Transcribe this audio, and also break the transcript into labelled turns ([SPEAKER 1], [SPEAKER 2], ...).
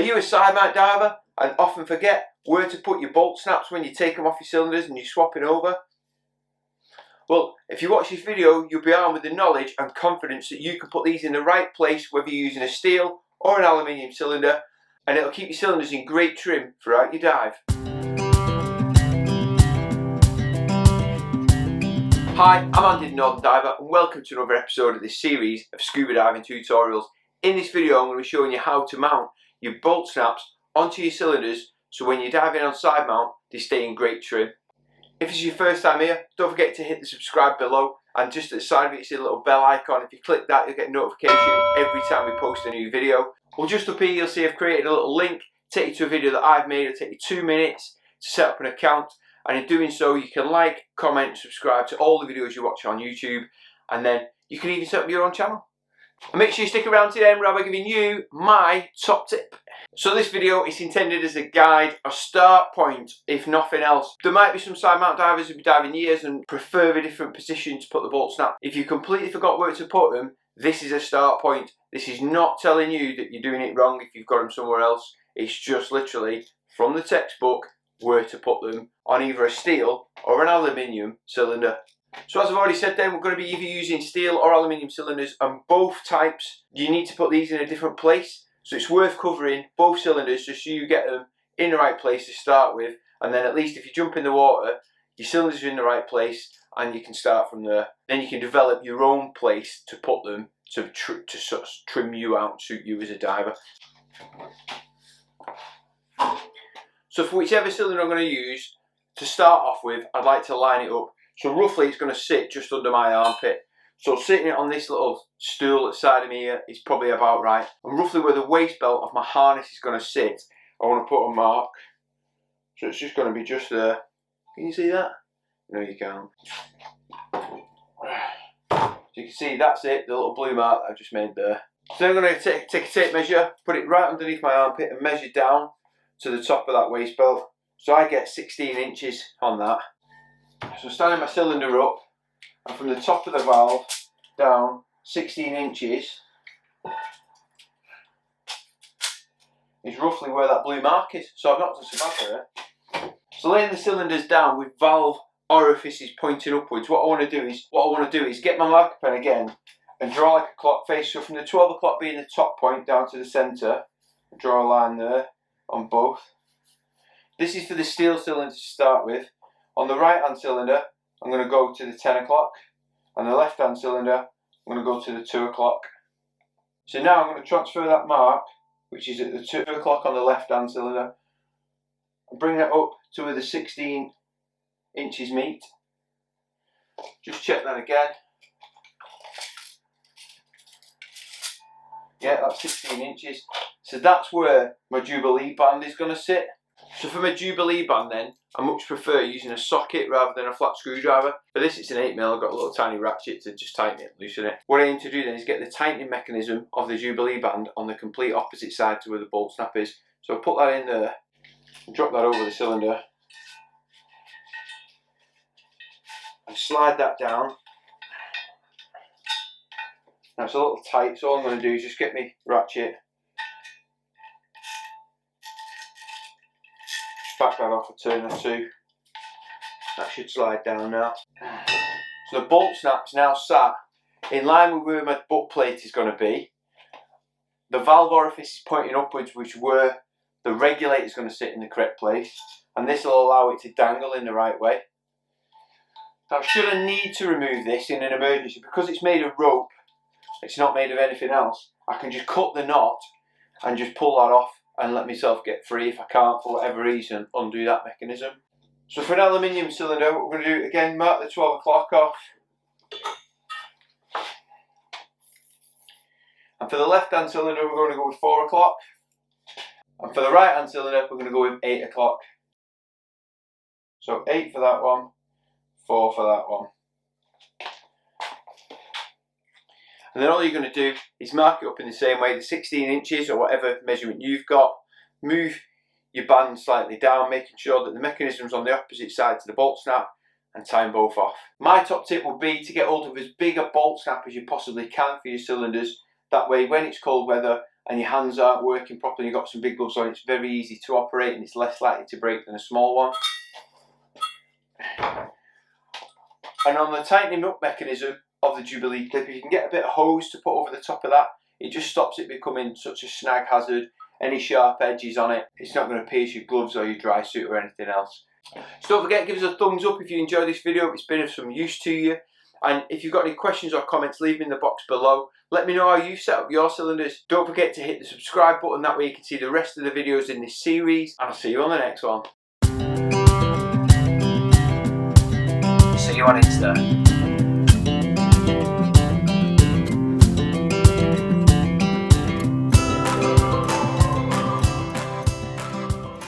[SPEAKER 1] Are you a Sidemount diver and often forget where to put your bolt snaps when you take them off your cylinders and you're swapping over? Well, if you watch this video, you'll be armed with the knowledge and confidence that you can put these in the right place, whether you're using a steel or an aluminium cylinder, and it'll keep your cylinders in great trim throughout your dive. Hi, I'm Andy the Northern Diver and welcome to another episode of this series of scuba diving tutorials. In this video I'm going to be showing you how to mount your bolt snaps onto your cylinders so when you're diving on side mount they stay in great trim. If it's your first time here, don't forget to hit the subscribe below, and just at the side of it you see a little bell icon. If you click that you'll get a notification every time we post a new video. Well, just up here you'll see I've created a little link, take you to a video that I've made. It'll take you 2 minutes to set up an account, and in doing so you can like, comment and subscribe to all the videos you watch on YouTube, and then you can even set up your own channel. And make sure you stick around to the end where I'll be giving you my top tip. So this video is intended as a guide, a start point if nothing else. There might be some side mount divers who've been diving years and prefer a different position to put the bolt snap. If you completely forgot where to put them, this is a start point. This is not telling you that you're doing it wrong if you've got them somewhere else. It's just literally from the textbook where to put them on either a steel or an aluminium cylinder. So as I've already said then, we're going to be either using steel or aluminium cylinders, and both types you need to put these in a different place. So it's worth covering both cylinders just so you get them in the right place to start with, and then at least if you jump in the water your cylinders are in the right place and you can start from there. Then you can develop your own place to put them to sort of trim you out and suit you as a diver. So for whichever cylinder I'm going to use to start off with, I'd like to line it up. So roughly it's going to sit just under my armpit. So sitting it on this little stool at the side of me here is probably about right. And roughly where the waist belt of my harness is going to sit, I want to put a mark. So it's just going to be just there. Can you see that? No, you can't. So you can see that's it, the little blue mark that I've just made there. So I'm going to take a tape measure, put it right underneath my armpit and measure down to the top of that waist belt. So I get 16 inches on that. So I'm standing my cylinder up, and from the top of the valve down 16 inches is roughly where that blue mark is. So I've not done so bad there. So laying the cylinders down with valve orifices pointing upwards, what I want to do is get my marker pen again and draw like a clock face. So from the 12 o'clock being the top point down to the centre, draw a line there on both. This is for the steel cylinder to start with. On the right hand cylinder I'm going to go to the 10 o'clock, and the left hand cylinder I'm going to go to the 2 o'clock. So now I'm going to transfer that mark, which is at the 2 o'clock on the left hand cylinder, and bring that up to where the 16 inches meet. Just check that again. Yeah, that's 16 inches. So that's where my jubilee band is going to sit. So for my jubilee band then, I much prefer using a socket rather than a flat screwdriver. For this it's an 8mm, I've got a little tiny ratchet to just tighten it and loosen it. What I aim to do then is get the tightening mechanism of the jubilee band on the complete opposite side to where the bolt snap is. So I'll put that in there and drop that over the cylinder and slide that down. Now it's a little tight, so all I'm going to do is just get my ratchet, back that off a turn or two. That should slide down now. So the bolt snap's now sat in line with where my butt plate is going to be. The valve orifice is pointing upwards, which is where the regulator is going to sit in the correct place, and this will allow it to dangle in the right way. Now should I need to remove this in an emergency, because it's made of rope, it's not made of anything else, I can just cut the knot and just pull that off and let myself get free if I can't, for whatever reason, undo that mechanism. So for an aluminium cylinder, what we're going to do again, mark the 12 o'clock off. And for the left hand cylinder we're going to go with 4 o'clock. And for the right hand cylinder we're going to go with 8 o'clock. So 8 for that one, 4 for that one. And then all you're going to do is mark it up in the same way, the 16 inches or whatever measurement you've got. Move your band slightly down, making sure that the mechanism's on the opposite side to the bolt snap, and tie them both off. My top tip would be to get hold of as big a bolt snap as you possibly can for your cylinders. That way when it's cold weather and your hands aren't working properly, you've got some big gloves on, it's very easy to operate and it's less likely to break than a small one. And on the tightening up mechanism of the Jubilee clip, if you can get a bit of hose to put over the top of that, it just stops it becoming such a snag hazard. Any sharp edges on it, it's not going to pierce your gloves or your dry suit or anything else. So don't forget, give us a thumbs up if you enjoyed this video, if it's been of some use to you. And if you've got any questions or comments, leave them in the box below. Let me know how you set up your cylinders. Don't forget to hit the subscribe button, that way you can see the rest of the videos in this series. And I'll see you on the next one.
[SPEAKER 2] See you on Insta.